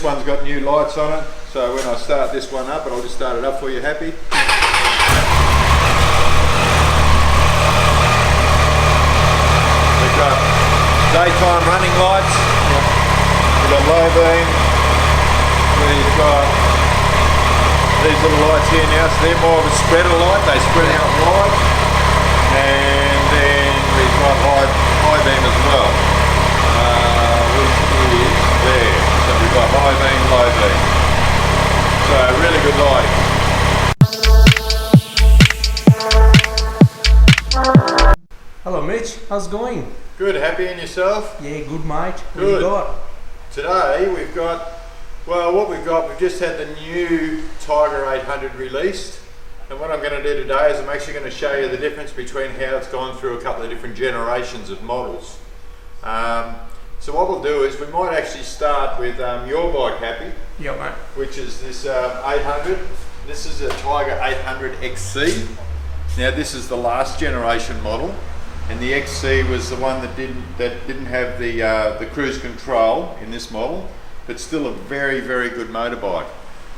this one's got new lights on it, so when I start this one up, I'll just start it up for you, Happy. We've got daytime running lights, we've got low beam, we've got these little lights here now, so they're more of a spreader light, they spread out wide, and then we've got high beam as well, which is there, so we've got high beam, low beam, so really good lighting. Hello Mitch, how's it going? Good, Happy, and yourself? Yeah, good mate. What Good. you got? Today we've got, well, what we've got, we've just had the new Tiger 800 released, and what I'm going to do today is I'm actually going to show you the difference between how it's gone through a couple of different generations of models. So what we'll do is we might actually start with your bike, Happy. Yeah, mate. Which is this 800. This is a Tiger 800 XC. Now this is the last generation model, and the XC was the one that didn't have the cruise control in this model, but still a very, very good motorbike.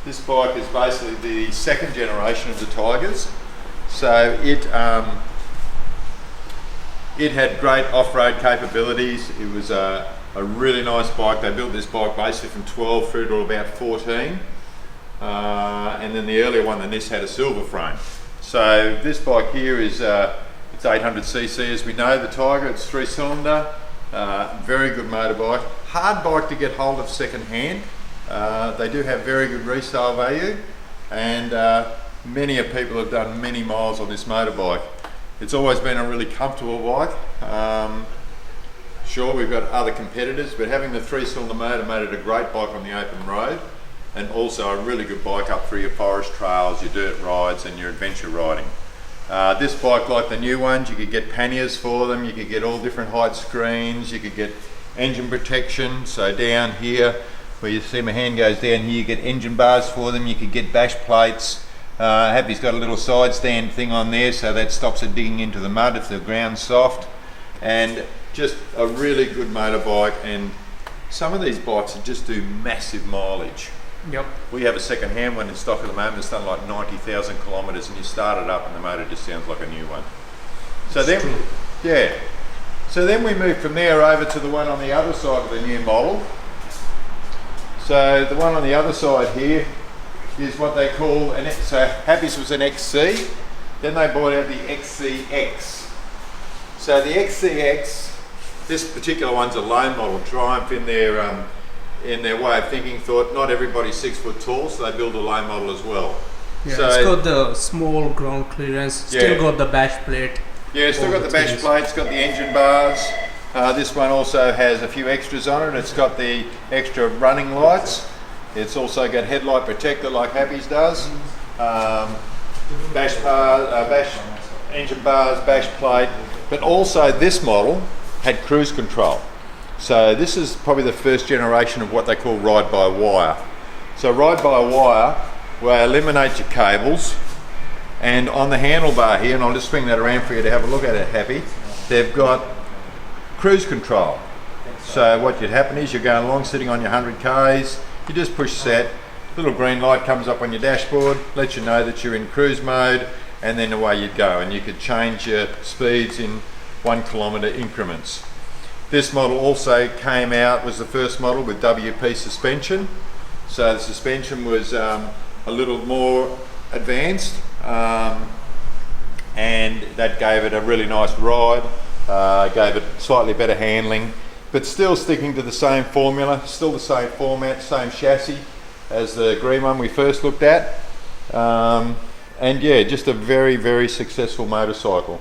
This bike is basically the second generation of the Tigers, so it had great off-road capabilities. It was a really nice bike. They built this bike basically from 12 through to about 14, and then the earlier one than this had a silver frame. So this bike here is it's 800cc, as we know. The Tiger, it's 3-cylinder, very good motorbike. Hard bike to get hold of second hand. They do have very good resale value, and many people have done many miles on this motorbike. It's always been a really comfortable bike. Sure, we've got other competitors, but having the 3-cylinder motor made it a great bike on the open road, and also a really good bike up through your forest trails, your dirt rides and your adventure riding. This bike, like the new ones, you could get panniers for them, you could get all different height screens, you could get engine protection. So down here, where you see my hand goes down here, you get engine bars for them, you could get bash plates. Happy's got a little side stand thing on there, so that stops it digging into the mud if the ground's soft. And just a really good motorbike, and some of these bikes just do massive mileage. Yep. We have a second-hand one in stock at the moment. It's done like 90,000 kilometres, and you start it up and the motor just sounds like a new one. So then, yeah. So then we move from there over to the one on the other side of the new model. So the one on the other side here is what they call an X. So Happy's was an XC. Then they brought out the XCX. So the XCX, this particular one's a low model. Triumph in their way of thinking thought not everybody's 6 foot tall, so they build a low model as well. Yeah, so, it's got the small ground clearance, still got the bash plate. Yeah, it's still got the bash plate, it's got the engine bars. This one also has a few extras on it. It's got the extra running lights. It's also got headlight protector like Happy's does. Bash engine bars, bash plate. But also this model had cruise control. So this is probably the first generation of what they call ride-by-wire. So ride-by-wire will eliminate your cables, and on the handlebar here, and I'll just swing that around for you to have a look at it, Happy, they've got cruise control. So what would happen is you're going along sitting on your 100 Ks, you just push set, little green light comes up on your dashboard, lets you know that you're in cruise mode, and then away you'd go, and you could change your speeds in 1 kilometre increments. This model also came out, was the first model with WP suspension. So the suspension was a little more advanced, and that gave it a really nice ride, gave it slightly better handling, but still sticking to the same formula, still the same format, same chassis as the green one we first looked at. And yeah, just a very, very successful motorcycle.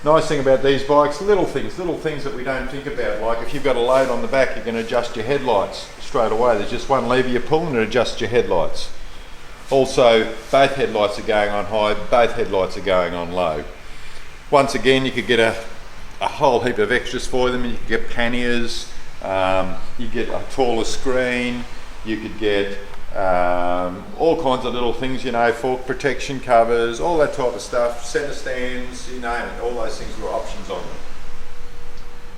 Nice thing about these bikes, little things that we don't think about, like if you've got a load on the back, you can adjust your headlights straight away. There's just one lever you pull and it adjusts your headlights. Also, both headlights are going on high, both headlights are going on low. Once again, you could get a whole heap of extras for them. You could get panniers, you get a taller screen, you could get all kinds of little things, you know, fork protection covers, all that type of stuff, centre stands, you name it, all those things were options on them.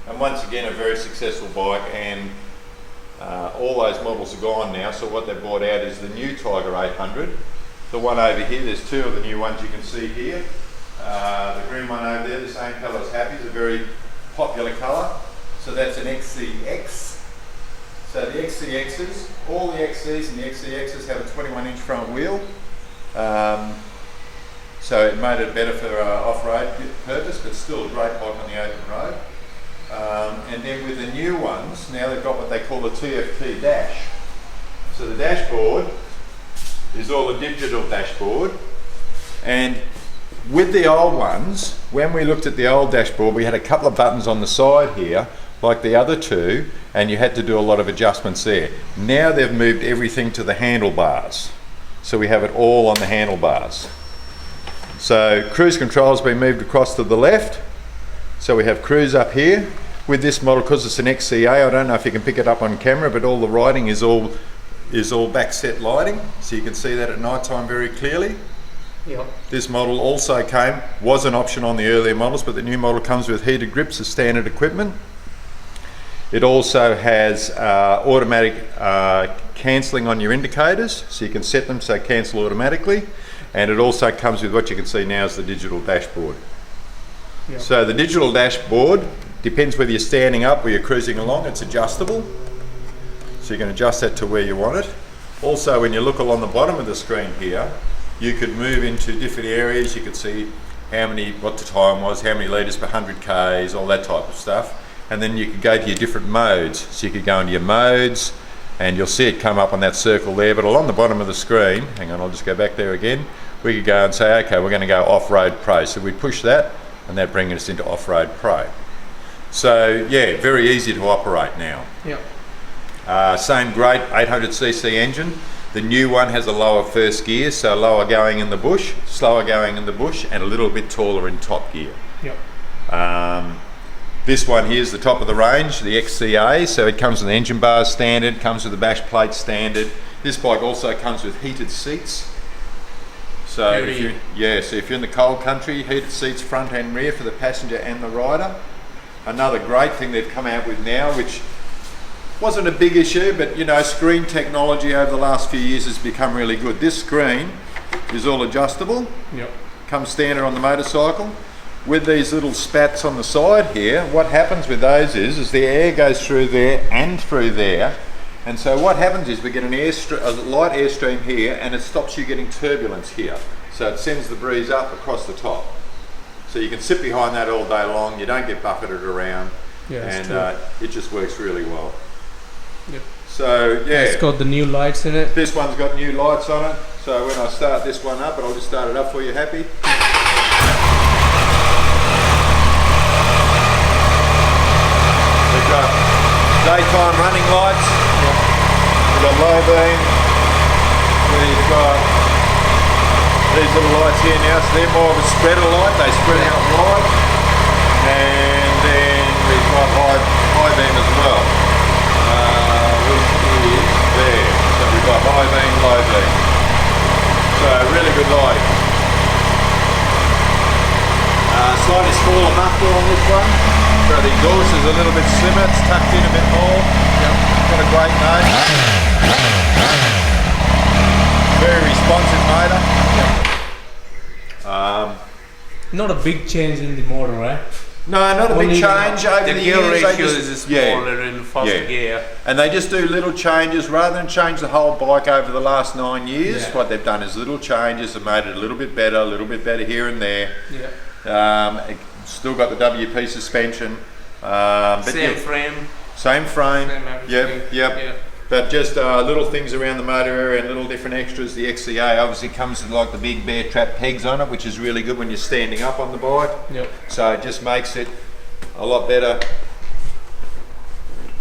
And once again, a very successful bike, and All those models are gone now, so what they've brought out is the new Tiger 800. The one over here, there's two of the new ones you can see here. The green one over there, the same colour as Happy's, a very popular colour. So that's an XCX. So the XCXs, all the XCs and the XCXs have a 21-inch front wheel. So it made it better for off-road purpose, but still a great bike on the open road. And then with the new ones, now they've got what they call the TFT dash. So the dashboard is all the digital dashboard. And with the old ones, when we looked at the old dashboard, we had a couple of buttons on the side here, like the other two, and you had to do a lot of adjustments there. Now they've moved everything to the handlebars. So we have it all on the handlebars. So cruise control has been moved across to the left. So we have cruise up here. With this model, because it's an XCA, I don't know if you can pick it up on camera, but all the lighting is all back set lighting. So you can see that at night time very clearly. Yep. This model also was an option on the earlier models, but the new model comes with heated grips as standard equipment. It also has automatic cancelling on your indicators, so you can set them so cancel automatically. And it also comes with what you can see now is the digital dashboard. Yep. So the digital dashboard depends whether you're standing up or you're cruising along. It's adjustable, so you can adjust that to where you want it. Also, when you look along the bottom of the screen here, you could move into different areas. You could see what the time was, how many litres per 100 k's, all that type of stuff. And then you could go to your different modes. So you could go into your modes, and you'll see it come up on that circle there. But along the bottom of the screen, hang on, I'll just go back there again. We could go and say, okay, we're going to go off-road pro. So we push that, and that brings us into off-road pro. So yeah, very easy to operate now. Yep. Same great 800cc engine. The new one has a lower first gear, so lower going in the bush, slower going in the bush, and a little bit taller in top gear. Yep. This one here is the top of the range, the XCA, so it comes with the engine bars standard, comes with the bash plate standard. This bike also comes with heated seats. So if you're in the cold country, heated seats front and rear for the passenger and the rider. Another great thing they've come out with now, which wasn't a big issue, but you know, screen technology over the last few years has become really good. This screen is all adjustable. Yep. Comes standard on the motorcycle. With these little spats on the side here, what happens with those is the air goes through there and through there. And so what happens is we get a light airstream here, and it stops you getting turbulence here. So it sends the breeze up across the top. So you can sit behind that all day long, you don't get buffeted around, and it just works really well. Yep. So yeah. It's got the new lights in it. This one's got new lights on it. So when I start this one up, and I'll just start it up for you, Happy. We've got daytime running lights. Yep. We've got low beam. We've got these little lights here now, so they're more of a spreader light. They spread out wide. And then we've got high beam as well. Which is there. So we've got high beam, low beam. So really good lighting. Slightly smaller muffler on this one. So the exhaust is a little bit slimmer, it's tucked in a bit more. Yep. Got a great note. Very responsive motor. Yep. Not a big change in the motor, right? No, not a big change over the gear years. ratio is smaller in first gear. And they just do little changes rather than change the whole bike over the last 9 years. Yeah. What they've done is little changes and made it a little bit better here and there. Yeah. Still got the WP suspension. But same frame. Same frame. Same Yep. Yeah. But just little things around the motor area and little different extras. The XCA obviously comes with like the big bear trap pegs on it, which is really good when you're standing up on the bike. Yep. So it just makes it a lot better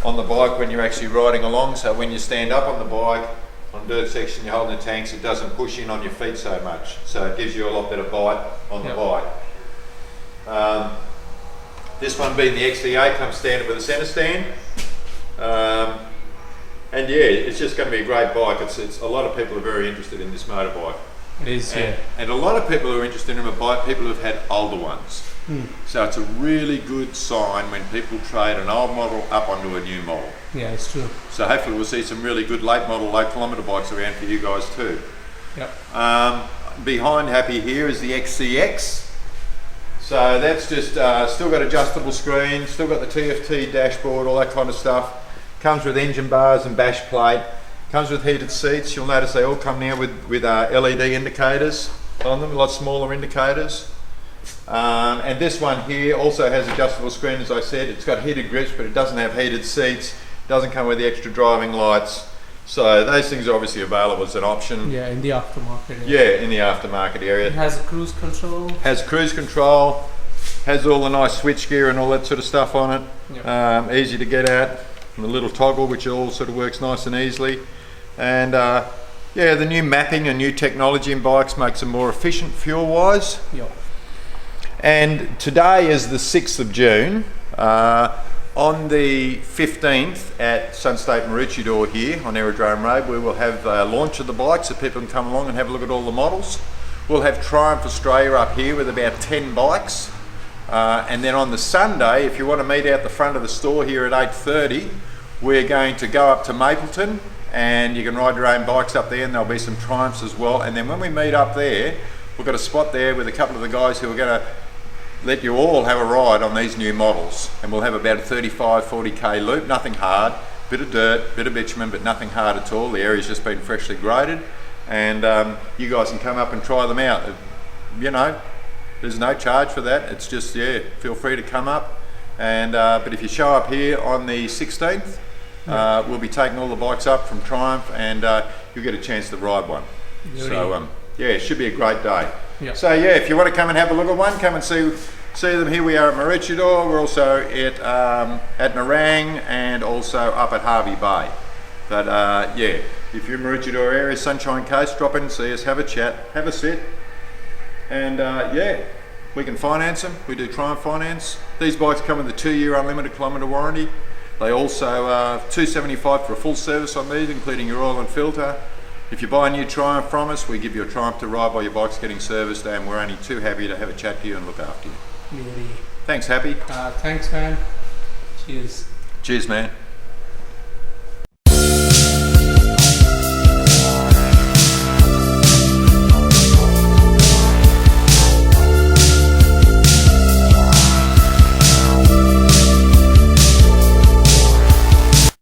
on the bike when you're actually riding along. So when you stand up on the bike, on dirt section, you're holding the tanks, it doesn't push in on your feet so much. So it gives you a lot better bite on the bike. This one being the XCA comes standard with a centre stand. And yeah, it's just going to be a great bike. It's a lot of people are very interested in this motorbike. It is, and a lot of people who are interested in a bike, people who've had older ones. So it's a really good sign when people trade an old model up onto a new model. Yeah, it's true. So hopefully we'll see some really good late model, low kilometre bikes around for you guys too. Yep. Behind Happy here is the XCX. So that's just still got adjustable screen, still got the TFT dashboard, all that kind of stuff. Comes with engine bars and bash plate. Comes with heated seats. You'll notice they all come now with LED indicators on them, a lot smaller indicators. And this one here also has adjustable screen, as I said. It's got heated grips, but it doesn't have heated seats. Doesn't come with the extra driving lights. So those things are obviously available as an option. Yeah, in the aftermarket. Yeah, in the aftermarket area. It has cruise control. Has cruise control. Has all the nice switch gear and all that sort of stuff on it. Yep. Easy to get at. And the little toggle, which all sort of works nice and easily. And yeah, the new mapping and new technology in bikes makes them more efficient fuel-wise. Yep. And today is the 6th of June. On the 15th at Sunstate Maroochydore here on Aerodrome Road, we will have the launch of the bikes so people can come along and have a look at all the models. We'll have Triumph Australia up here with about 10 bikes. And then on the Sunday, if you want to meet out the front of the store here at 8:30, we're going to go up to Mapleton and you can ride your own bikes up there, and there'll be some Triumphs as well. And then when we meet up there, we've got a spot there with a couple of the guys who are going to let you all have a ride on these new models, and we'll have about a 35-40k loop, nothing hard, bit of dirt, bit of bitumen, but nothing hard at all. The area's just been freshly graded, and you guys can come up and try them out. You know, there's no charge for that. It's just, yeah, feel free to come up, and but if you show up here on the 16th, we'll be taking all the bikes up from Triumph, and you'll get a chance to ride one. So yeah, it should be a great day. Yep. So yeah, if you want to come and have a look at one, come and see them. Here we are at Maroochydore. We're also at Narang and also up at Harvey Bay. But yeah, if you're in Maroochydore area, Sunshine Coast, drop in and see us, have a chat, have a sit, and yeah, we can finance them. We do Triumph finance. These bikes come with a 2-year unlimited kilometre warranty. They also $275 for a full service on these, including your oil and filter. If you buy a new Triumph from us, we give you a Triumph to ride while your bike's getting serviced, and we're only too happy to have a chat to you and look after you. Really. Thanks, Happy. Thanks, man. Cheers. Cheers, man.